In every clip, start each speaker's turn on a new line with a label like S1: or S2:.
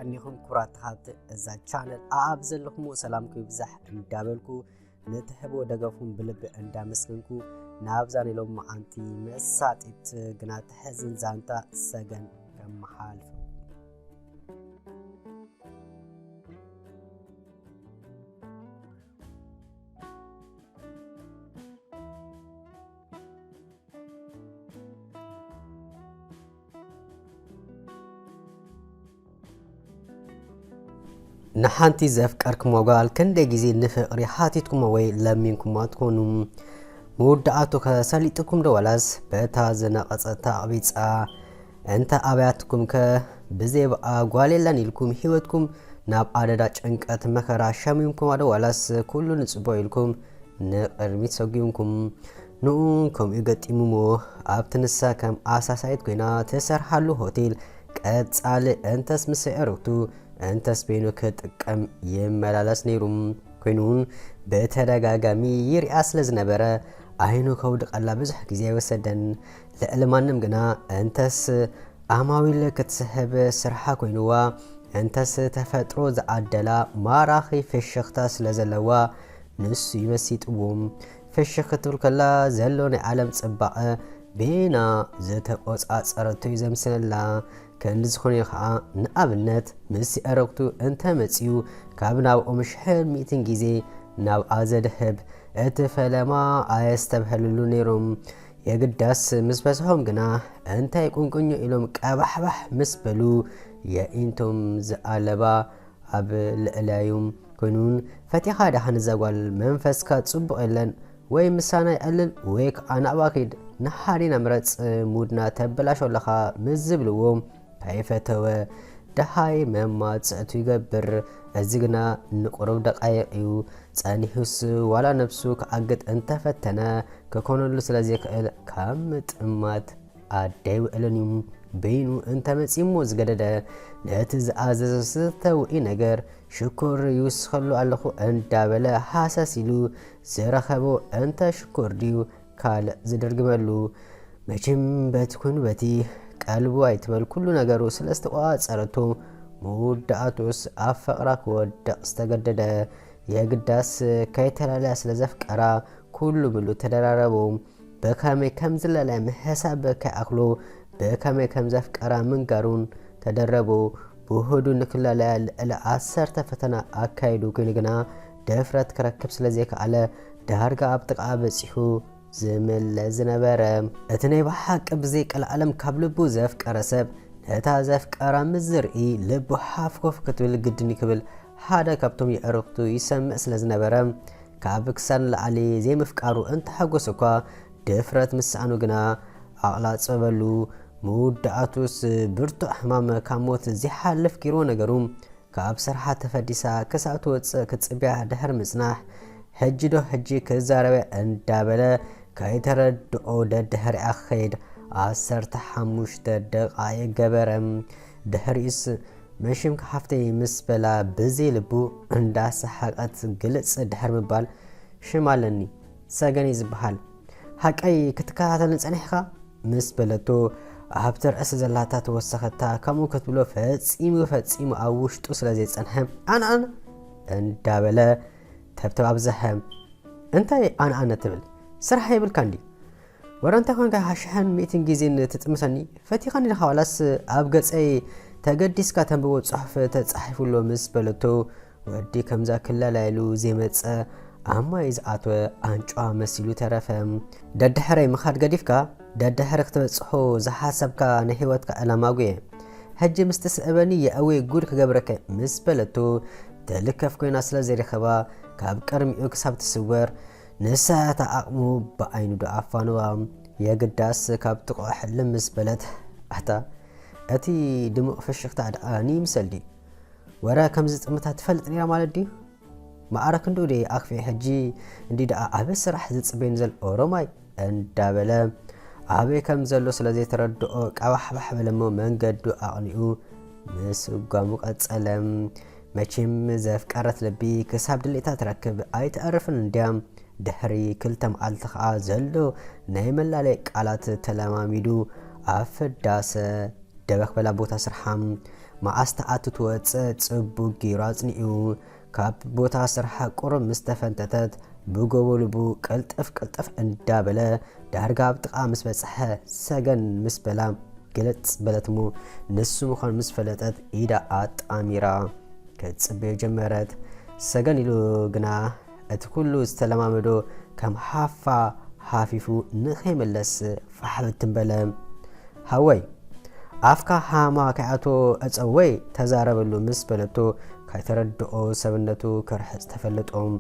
S1: እንዲኹም ኩራታት እዛ ቻነል አብዘልኹም ሰላምኩ ይብዛሕ እንዳበልኩ ነትሕቦ ደገፉን ብልብ እንዳመስገንኩ ናብዛን ኢሎም ማዓንቲ መሳጢት ግና ተሕዝን ዛንታ ሰገን ከመሓልፍ نحنتي زفكركم وقال كندي جزي نفقري حاتيتكم وي لمينكم ما تكونوا مودعاتو كساليتكم دوالاز بتا زناقص تعبيص انت ابياتكم كبزي بقى غالي لنيلكم هيوتكم ناب عددا ጭንቀት መከራ ሸሚምኩም አደዋላስ ኩሉ ንጽቦይልኩም ነርሚት ሰጊምኩም ንኡንኩም ይገጥሙሞ አብትንሳ ከም አሳሳይት ኮይና ተሰርሐሉ ሆቴል ቀጻለ እንተስ ምስዕርቱ انتس بينو كتقم يملالس نيروم كوينون بتدغاغامي يرياس لزنبره አይኑ ከውድቅ አላ ብዙሕ ጊዜ ወሰደን ለእለማንም ግና እንተስ አማዊል ክትስህብ ስርሓ ኮይኑዋ እንተስ ተፈጥሮ ዘአደላ ማራኺ ፍሽኽታ ስለዘለዋ ንሱ ይመስጥዎም ፍሽኽትብል ከላ ዘሎ ናይ ዓለም ጽባቐ ቤና ዘተቆጻጸረቱ ይዘምስነላ كان زخوني خا نابنت مسي أرقتو أنت متسيو كابناو أمشحر ميتين جيزي ناو آزد هب اتفلما آيستبهللو نيروم يقداس مسبسهم جنا أنت يكون كنيو إلوم كابحبح مسبلو يا إنتم زعلبا أب الألايوم كنون فتيخا دهان زاقوال منفس كاتسوب إلن وي مسانا يقلل ويك أنا واكيد نحاري نمرت مودنا تبلاش ولخا مزبلوهم كيفتوا دهاي مما تسعتو يقبر ازيقنا نقرب دقايقيو تانيهوس ولا نفسو كأقد انت فتنا ككونو لسلازيك كامت امات عدايو الانيوم بينو انت متسيمو زقددا ناتز عزز ستو نجر شكر يوسخلو علخو انت بلا حاساسيلو زرخبو انت شكر ديو كال زدرقمالو مجم باتكون باتي قلبو አይትበል ኩሉ ነገሩ ስለስተቋጸረቱ ሙዳአቱስ አፈቅራክ ወደ አስተገደደ የግዳስ ከይተላላ ስለዘፍቀራ ኩሉ ብሉ ተደራረቡ በከመ ከምዝለላ መሐሳብ ከአክሎ በከመ ከምዘፍቀራ መንጋሩን ተደረቡ በሆዱ ንክላላ ለአሰር ተፈተና አካይዱ ግንግና ደፍረት ከረክብ ስለዚህ ካለ ዳርጋ አብጥቃ በጽሑ زمل زنبره اتني بحق بزي العالم كابلبو زفق رسب نتا زفق رام الزرئي لبو حافكوف كتبل قدني كبل هذا كابتوم يأرقتو يسمع سلزنبره كابكسان لعلي زي مفكارو انت حقو سكوا دفرت مسعنو جنا عقلات صبلو مودعاتوس برتو احمام كاموت زي حالف كيرو نقروم كاب سرحة تفديسا كساتو كتصبيع دهر مزناح هجدو هجي كزاربي اندابله كايتردو دهر اخيد عصر تحموش دقايق جبرم دهريس ماشيم كحفتي مسبلا بزي لبو انداس حقات قلص دهر مبال شمالني ساغني زبحال حقاي كتكاتل نصنحخا مسبلتو ابتر اس زلاتا توسختا كمو كتبلو فصيمو اوشطو سلازي صنحم انا اندابله تبتب ابزحم انتي انا تبل سرح يبل كاندي ورانتا كون هاشحن ميتين جيزين تتمسني فتيخاني لخوالاس ابغصي تقديسكا تنبو صحف تصحفلو مسبلتو ودي كمزا كلا لايلو زيمص اما يزاتو انጫዋ مسيلو ترفم ددحري مخاد قديفكا ددحر اختبصحو زحاسبكا نهيوتكا علاماغي حج مستسبني ياوي غود كغبرك مسبلتو تلكف كوينا سلازي رخبا كاب قرميو كساب تسور نسات اقمو بعينو دعفانوا يقداس كاب تقح لمس بلد حتى اتي دمو فشخت عداني مسلدي ورا كم زطمتا تفلطني مالدي ما ارك ندو دي اخفي حجي اندي دا ابس راح زصبين زل اوروماي اندابله ابي كم زلو سلازي تردو قبحبح بلمو منجدو اقنيو مسغامو قصلم ماشيم زفقرت لبي كساب دليتا تركب اي تعرفن انديام دحري كلتم التخا زلو نايملالي قالات تلاماميدو افداس دبخ بلا بوتا سرحام ማዓስተኣቱ ትወፅእ ጽቡቕ ጌሩ ኣጽኒዑ ካብ ቦታ ስራሕ ቁሩብ ምስ ተፈንተተት ብጎበልቡ ቅልጥፍ እንዳበለ ዳርጋ ኣብ ጥቓ ምስ በጽሐ ሰገን ምስ በላ ገለጽ በለትሙ ንሱ ምዃን ምስ ፈለጠት ኢዳ ኣጣሚራ ከጽበዮ ጀመረት። ሰገን ኢሉ ግና እቲ ኩሉ ዝተለማመዶ ከም ሓፋ ሓፊፉ ንኸይመለስ ፋሕብት ትንበለ ሃወይ ኣፍካ ሃማ ከይኣቶ ኣፀወይ ተዛረበሉ ምስ በለቶ ካይተረድኦ ሰብነቱ ክርሕፅ ተፈለጦም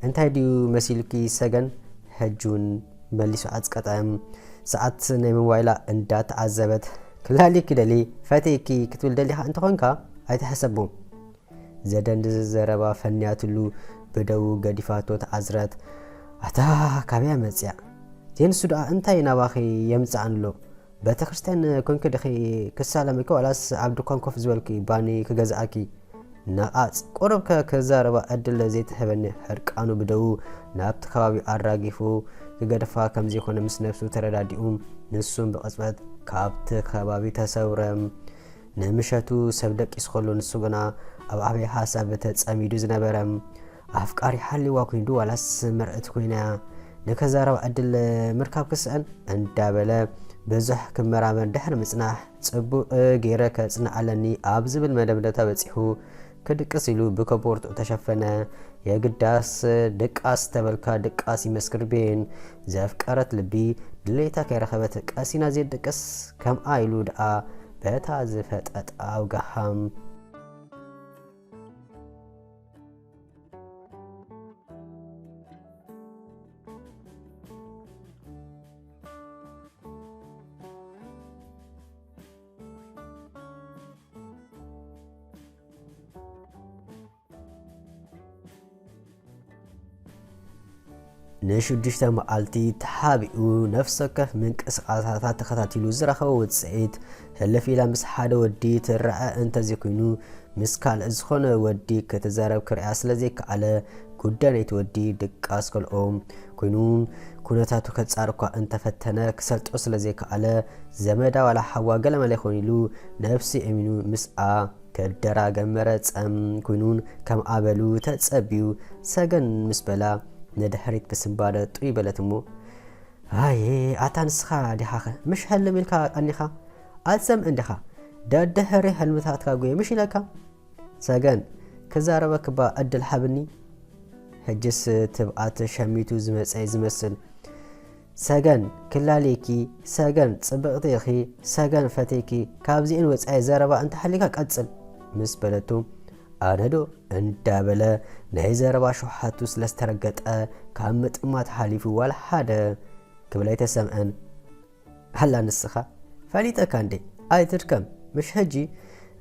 S1: እንታይ ድዩ መሲልኪ ሰገን ሕጁን መሊሱ ዓፅቀጠም ሰዓት ናይ ሞባይላ እንዳተዓዘበት ክላሊክ ደሊ ፈተይኪ ክትብል ደሊኻ እንተኾንካ ኣይተሐሰቡ ዘደንድ ዘረባ ፈንያትሉ ብደው ገዲፋቶ ተዓዝረት ኣታ ካበያ መፅያ ቴንሱ ደኣ እንታይ ናባኺ የምፅኣንሎ ቤተ ክርስቲያን ኮንክ ድኺ ክሳለምከ ዋላስ ኣብ ድኳን ኮፍ ዝበልኪ ባኒ ክገዛእኪ ነቓፅ ቁርብከ ክዛረባ ዕድል ዘይትህበኒ ሕርቃኑ ብደው ናብቲ ከባቢ ኣራጊፉ ክገድፋ ከምዘይኮነ ምስ ነፍሱ ተረዳዲኡ ንሱም ብቕፅበት ካብቲ ከባቢ ተሰውረ ንምሸቱ ሰብ ደቂስ ከሎ ንሱ ግና ኣብ ዓበይ ሓሳብ ተጸሚዱ ዝነበረ ኣፍቃሪ ሓሊዋ ኮይኑ ዋላስ መርአት ኮይና ንከዛረባ ዕድል ምርካብ ክስአን እንዳበለ ብዙሕ ክመራመር ድሕሪ ምጽናሕ ጽቡቕ ገይረ ከጽንዓለኒ ኣብ ዝብል መደምደታ በፂሑ ክድቅስ ኢሉ ብከቦርቱ ተሸፈነ የግዳስ ድቃስ ተበልካ ድቃስ ይመስክር ቤን ዘፍቀረት ልቢ ድሌታ ከይረኸበት ቀሲና ዘይድቅስ ከምኣ ኢሉ ደኣ በታ ዝፈጠጣው ገሃም ንሽዱሽተ መዓልቲ ተሓቢኡ ነፍሰ ወከፍ ምንቅስቃሳታት ተኸታቲሉ ዝረኸበ ውፅኢት ሕልፍ ኢላ ምስ ሓደ ወዲ ትረአ እንተዘይኮይኑ ምስ ካልእ ዝኾነ ወዲ ክትዛረብ ክርያ ስለዘይከኣለ ጉዳይ ናይቲ ወዲ ድቃስ ከልኦም ኮይኑ ኩነታቱ ከጻርኳ እንተፈተነ ክሰልጦ ስለዘይከኣለ ዘመዳ ዋላ ሓዋ ገለመለ ይኾን ኢሉ ነፍሲ እሚኑ ምስኣ ከደራገም መረፀም ኮይኑን ከም ኣበሉ ተጸቢዩ ሰገን ምስ በላ ندحريت كسمبارة طوي بلتمو هاي أتان سخا دحاخة مش هل ملكا أنيخا أتسم عندها دا دحري هالمثات كاقوية مش لكا ساقان كزاربك با أدل حبني هجس تبعات شميتو زمسل ساقان كلاليكي ساقان صبغتيخي ساقان فتيكي كابزين وصعي زاربا انت حليكا قدسل مس بلتو ኣነዶ እንዳበለ ናይ ዘረባ ሸሓቱ ስለስተረገጠ ካብ ምጥማት ሓሊፉ ዋላ ሓደ ክብላይ ተሰምዐን ሃላ ንስኻ ፈሊጠካ እንዴ ኣይትድከም ምሽ ሕጂ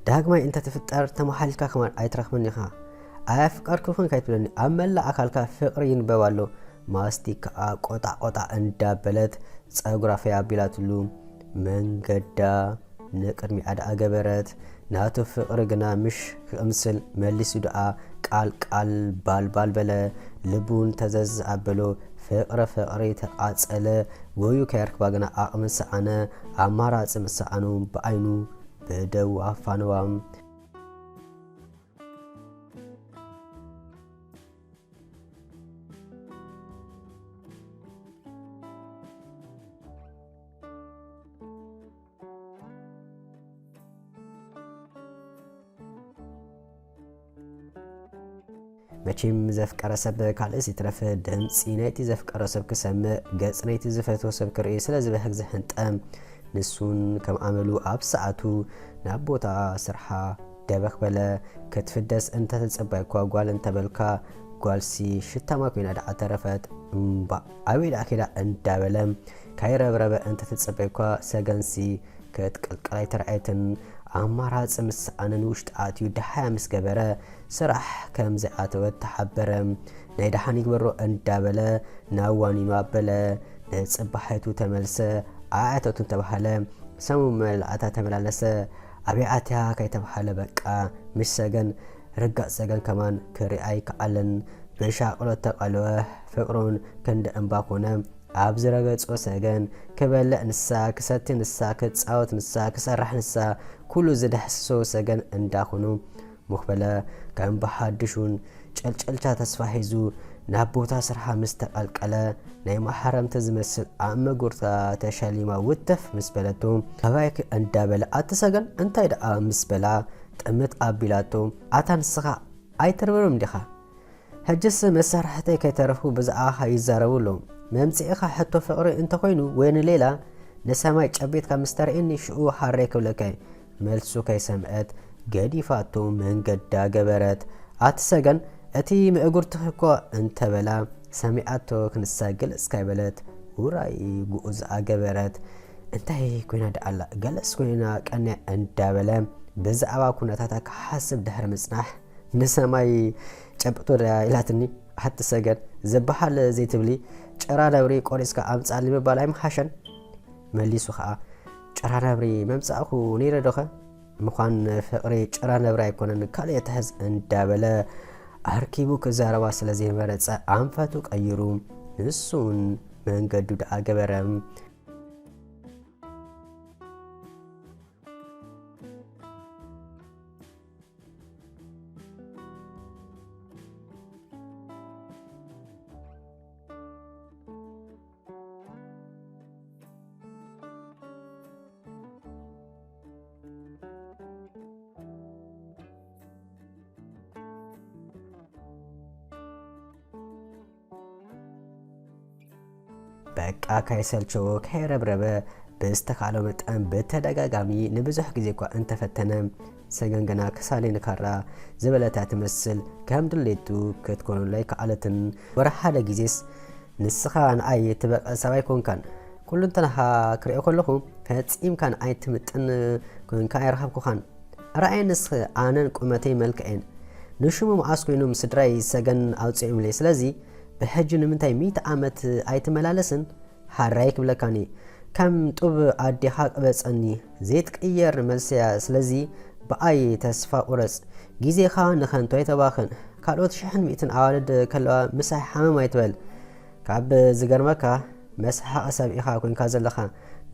S1: ዳግማይ እንተ ትፍጠር ተመሓሊልካ ከማን ኣይትረኽብን ኢኻ ኣያፍቃርክኹን ካይትብለኒ ኣብ መላእ ኣካልካ ፍቕሪ ይንበባሎ ማስቲካ ቆጣ እንዳበለት ፀጉራ ፈያቢላትሉ መንገዳ ንቅድሚ ኣዳ ገበረት ናቱ ፍቅሪ ግና ምሽ ክምስል መሊሱ ደኣ ቃል ባልባል በለ ልቡን ተዘዝ ኣበሎ ፍቅሪ ተቃጸለ ወዩ ከይርክባ ግና ኣቕሚ ሰዓነ ኣማራፂ ምሰዓኑ ብዓይኑ ብደው ኣፋንዋም መቼም ዘፍቀረ ሰብ ካልእስ ይትረፍ ድምፂ ናይቲ ዘፍቀረ ሰብ ክሰምዕ ገጽ ናይቲ ዝፈትዎ ሰብ ክርኢ ስለዝበህግ ዝሕንጠም ንሱን ከም ኣመሉ ኣብ ሰዓቱ ናብ ቦታ ስርሓ ደበኽ በለ ክትፍደስ እንተ ተጸባይኳ ጓል እንተበልካ ጓልሲ ሽታማ ኮይና ደዓ ተረፈት እምባ ኣበይ ደኣ ኬዳ እንዳበለ ካይረብረበ እንተ ተጸባይኳ ሰገንሲ ክትቅልቀላይ ተረኣየትን ኣማራፂ ምስኣንን ውሽጢ ኣትዩ ደሓያ ምስ ገበረ ስራሕ ከም ዘይኣተወት ተሓበረ ናይ ደሓን ይግበሮ እንዳበለ ናብ ዋኒኑ ኣበለ ንፅባሕቱ ተመልሰ ኣያተቱ ተባሃለ ሰሙ መልኣታ ተመላለሰ ኣበይ ኣትያ ከይተባሃለ በቃ ምስ ሰገን ርጋፅ ሰገን ከማን ክርአይ ከኣለን ብሻቅሎት ተቃልወ ፍቅሩን ክንደ እምባ ኮነ ኣብ ዝረገጾ ሰገን ክበልዕ ንሳ ክሰቲ ንሳ ክጻወት ንሳ ክሰርሕ ንሳ ኩሉ ዝደሕስሶ ሰገን እንዳኾኑ ሙኽበለ ከም ብሓድሹን ጨልጨልቻ ተስፋ ሒዙ ናብ ቦታ ስርሓ ምስ ተቐልቀለ ናይ ማሓረምቲ ዝመስል ኣብ መጉርታ ተሸሊማ ውተፍ ምስ በለቶ ከባይክ እንዳበለ ኣትሰገን እንታይ ደኣ ምስ በላ ጥምት ኣቢላቶ ኣታ ንስኻ ኣይትርብርም ዲኻ ሕጅስ መሳርሕተይ ከይተረፉ ብዛዕኻ ይዛረቡሎም መምፅኢኻ ሕቶ ፍቕሪ እንተኾይኑ ወይ ንሌላ ንሰማይ ጨቤትካ ምስተርእኒ ሽኡ ሓረይ ክብለካይ መልሱ ከይሰምዐት ገዲፋቶ መንገዳ ገበረት ኣትሰገን እቲ ምእጉርትኽ እኳ እንተበላ ሰሚዓቶ ክንሳ ግልጽ ካይበለት ውራይ ጉኡዝ ኣገበረት እንታይ ኮይና ደኣላ ገለጽ ኮይና ቀንያ እንዳበለ ብዛዕባ ኩነታታ ክሓስብ ድሕሪ ምጽናሕ ንሰማይ ጨብጦ ኢላትኒ ኣትሰገን ዝበሃል ዘይትብሊ ጭራ ነብሪ ቆሪስካ ኣምጻሊ ምባል ኣይምሓሸን መሊሱ ከዓ ጭራ ነብሪ መምጻእኹ ነይረ ዶኸ ምዃን ፍቕሪ ጭራ ነብሪ ኣይኮነን ካልእ ትሕዝ እንዳበለ ኣርኪቡ ክዛረባ ስለ ዘይመረፀ ኣንፈቱ ቀይሩ ንሱን መንገዱ ደኣ ገበረ በቃ ካይሰልቸው ካይረብረበ በስተካለው መጠን በተደጋጋሚ ንብዙሕ ጊዜ እኳ እንተፈተነ ሰገን ገና ክሳሌ ንካራ ዝበለታ ትመስል ከም ድሌቱ ክትኮኑ ላይ ከኣለትን ወረሓደ ጊዜስ ንስኻ ንኣይ ትበቐ ሰባይ ኮንካን ኩሉ እንተናኻ ክሪኦ ከለኹ ፈፂምካ ንኣይ ትምጥን ኮንካ ኣይረኸብኩኻን ረኣይ ንስኽ ኣነን ቁመተይ መልክዐን ንሽሙ መዓስ ኮይኖም ስድራይ ሰገን ኣውፅኦም ለይ ስለዚ بحج نمنتاي 100 ዓመት ኣይትመላለስን ሓራይ ክብለካኒ ከም ጡብ ኣዲ ሓቅ በጸኒ ዘይት ቅየር መልስያ ስለዚ በኣይ ተስፋ ቁረጽ ጊዜኻ ንኸንቶ ኣይተባኽን ካልኦት 100 ኣዋልድ ከለዋ ምሳይ ሓመም ኣይትበል ካብ ዝገርመካ መስሓቕ ሰብኢኻ ኮንካ ዘለኻ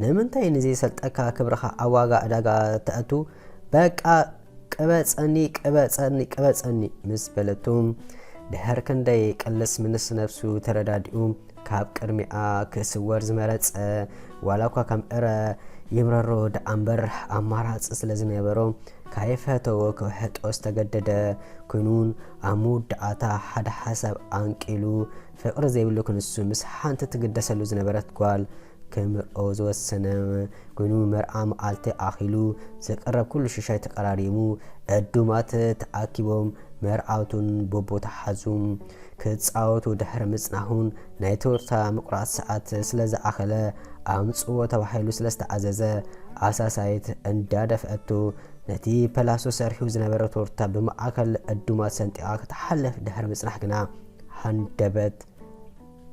S1: ንምንታይ ንዘይ ሰልጠካ ክብርኻ ኣዋጋ ዕዳጋ ተእቱ በቃ ቅበጸኒ ምስ በለቱም ድሕር ክንደይ ቀለስ ምንስ ነፍሱ ተረዳዲኡ ካብ ቅድሚኣ ክስወር ዝመረጸ ዋላ እኳ ከም ዕረ ይምረሮ ደኣምበር ኣማራፂ ስለ ዝነበሮ ካይፈተዎ ክውሕጦ ዝተገደደ ኮይኑን ኣብ መወዳእታ ሓደ ሓሳብ ኣንቂሉ ፍቕሪ ዘይብሉ ክንሱ ምስ ሓንቲ ትግደሰሉ ዝነበረት ጓል ክምርኦ ዝወሰነ ኮይኑ መርዓ መዓልቲ ኣኺሉ ዝቐረብ ኩሉ ሽሻይ ተቀራሪሙ ዕዱማት ተኣኪቦም መርዓውቱን ቦቦታ ሓዙም ክጻወቱ ድሕሪ ምጽናሁን ናይ ተወርታ ምቁራጽ ሰዓት ስለ ዝኣኸለ ኣምጽዎ ተባሂሉ ስለ ዝተኣዘዘ ኣሳሳይት እንዳደፍአቱ ነቲ ፐላሶ ሰርሒው ዝነበረ ተወርታ ብማእከል ዕዱማት ሰንጢቓ ክትሓልፍ ድሕሪ ምጽናሕ ግና ሃንደበት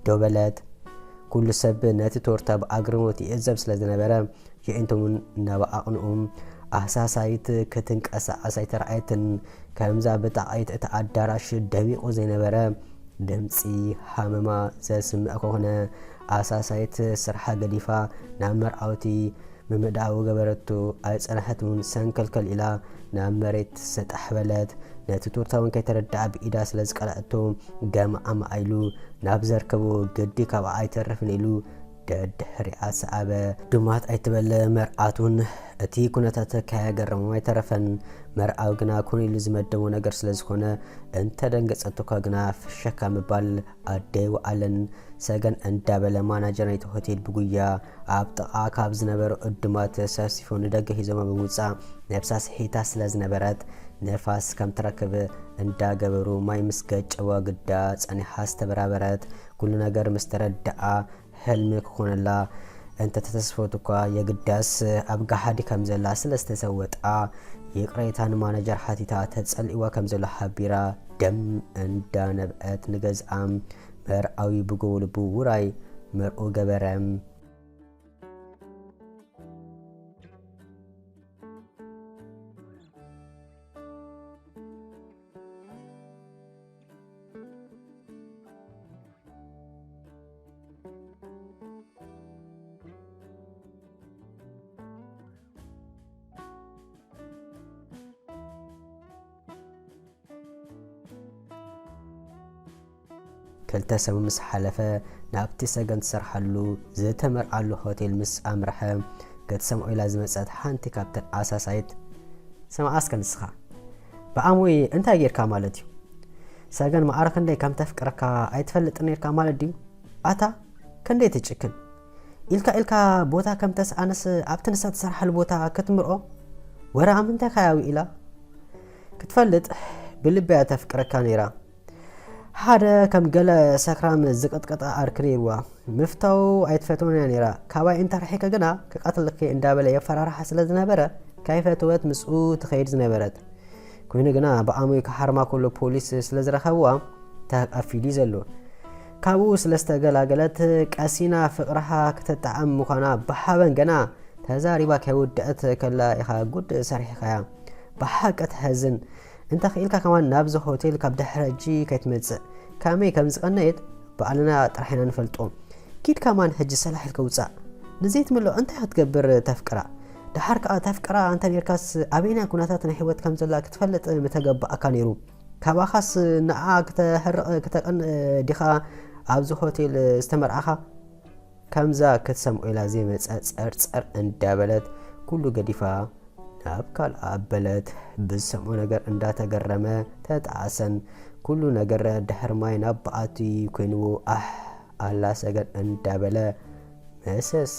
S1: ዶበለት ኩሉ ሰብ ነቲ ተወርታ ብኣግርሞት ይእዘብ ስለ ዝነበረ የእንቶምን እናበኣቕንኦም ኣሳሳይት ክትንቀሳቐስ ኣይተረኣየትን ከምዛ ብጣቂት እቲ ኣዳራሽ ደቢቑ ዘይነበረ ድምፂ ሃመማ ዘስምዕ ኮነ ኣሳሳይት ስርሓ ገዲፋ ናብ መርዓውቲ ምምዳው ገበረቱ ኣይጸናሕቱን ሰንከልከል ኢላ ናብ መሬት ሰጣሕ በለት ነቲ ቱርታውን ከይተረዳኣ ብኢዳ ስለ ዝቀልዐቶ ገማኣማ ኣይሉ ናብ ዘርከቦ ግዲ ካብ ኣይተርፍን ኢሉ ድሕሪኣ ሰኣበ ድማት ኣይትበለ መርዓቱን እቲ ኩነታት ከያገረሙ ኣይተረፈን መርዓው ግና ኩን ኢሉ ዝመደቦ ነገር ስለ ዝኾነ እንተደንገጸትኳ ግና ፍሸካ ምባል ኣደይ ወኣለን ሰገን እንዳበለ ማናጀር ናይቲ ሆቴል ብጉያ ኣብ ጥቓ ካብ ዝነበሩ ዕዱማት ሰብሲፎ ንደገ ሂዞማ ብምውፃእ ነብሳስ ሒታ ስለ ዝነበረት ነፋስ ከም ትረክብ እንዳገበሩ ማይ ምስ ገጨዋ ግዳ ጸኒሓ ዝተበራበረት ኩሉ ነገር ምስ ተረዳኣ ህልሚ ክኾነላ እንተ ተተስፎት እኳ የግዳስ ኣብ ገሓዲ ከም ዘላ ስለ ዝተሰወጣ የቅሬታን ማናጀር ሓቲታ ተጸልኢዋ ከም ዘሎ ሓቢራ ደም እንዳነብአት ንገዝኣም መርዓዊ ብጎው ልቡ ውራይ መርኡ ገበረም ክልተ ሰብ ምስ ሓለፈ ናብቲ ሰገን ትሰርሓሉ ዝተመርዓሉ ሆቴል ምስ ኣምርሐ ክትሰምዖ ኢላ ዝመፀት ሓንቲ ካብተን ኣሳሳይት ሰማዓስ ከንስኻ ብኣሞይ እንታይ ጌርካ ማለት እዩ ሰገን ማዕረ ክንደይ ከም ተፍቅረካ ኣይትፈልጥ ነርካ ማለት ድዩ ኣታ ክንደይ ትጭክን ኢልካ ቦታ ከም ተስኣነስ ኣብቲ ንሳ ትሰርሓሉ ቦታ ክትምርኦ ወራ ምንታይ ካያዊ ኢላ ክትፈልጥ ብልበያ ተፍቅረካ ነይራ ሓደ ከም ገለ ሰክራም ዝቅጥቀጣ ኣርክ ነይርዋ ምፍታው ኣይትፈትወን ነይራ ካባይ እንተርሒከ ግና ክቃትልክ እንዳበለ የፈራርሓ ስለ ዝነበረ ካይፈትወት ምስኡ ትኸይድ ዝነበረት ኮይኑ ግና ብኣሞይ ክሓርማ ከሎ ፖሊስ ስለ ዝረኸብዋ ተቐፊሉ ዘሎ ካብኡ ስለስተገላገለት ቀሲና ፍቅርሃ ክትጣዕም ምዃና ብሓበን ገና ተዛሪባ ከይውድአት ከላ ኢኻ ጉድ ሰሪሕካያ ብሓቂ ትሕዝን እንተ ኽኢልካ ከማን ናብዚ ሆቴል ካብ ድሕረ እጂ ከይትመፅእ ካመይ ከም ዝቐነየት በዓልና ጥራሕና ንፈልጦ ኪድ ከማን ሕጂ ሰላሕ ኢልካ ውፃእ ንዘይትምልኦ እንታይ ክትገብር ተፍቅራ ድሓር ከዓ ተፍቅራ እንተ ነርካስ ኣበይና ኩነታት ናይ ህይወት ከም ዘላ ክትፈልጥ ምተገባእካ ነይሩ ካባኻስ ንኣ ክተሕርቕ ክተቐን ዲኻ ኣብዚ ሆቴል ዝተመርዓኻ ከምዛ ክትሰምዖ ኢላ ዘይመፀ ፀርፀር እንዳበለት ኩሉ ገዲፋ ናብ ካልኣ ኣበለት ብዝሰምዖ ነገር እንዳተገረመ ተጣዓሰን ኩሉ ነገር ድሕር ማይ ናብ በኣቱ ኮይኑዎ ኣላ ሰገን እንዳበለ መሰስ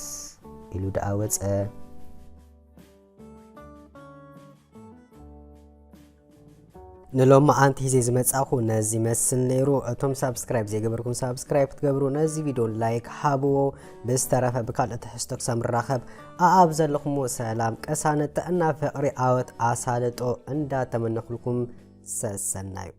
S1: ኢሉ ደኣ ወፀ ንሎም ኣንቲ ሂዜ ዝመጻኹ ነዚ መስል ነይሩ እቶም ሳብስክራይብ ዘይገበርኩም ሳብስክራይብ ክትገብሩ ነዚ ቪድዮ ላይክ ሃብዎ ብዝተረፈ ብካልእ ትሕዝቶ ክሳብ ንራኸብ ኣብ ዘለኹም ሰላም ቅሳነ ጥዕና ፍቕሪ ዓወት ኣሳልጦ እንዳተመነኽልኩም ሰሰናዩ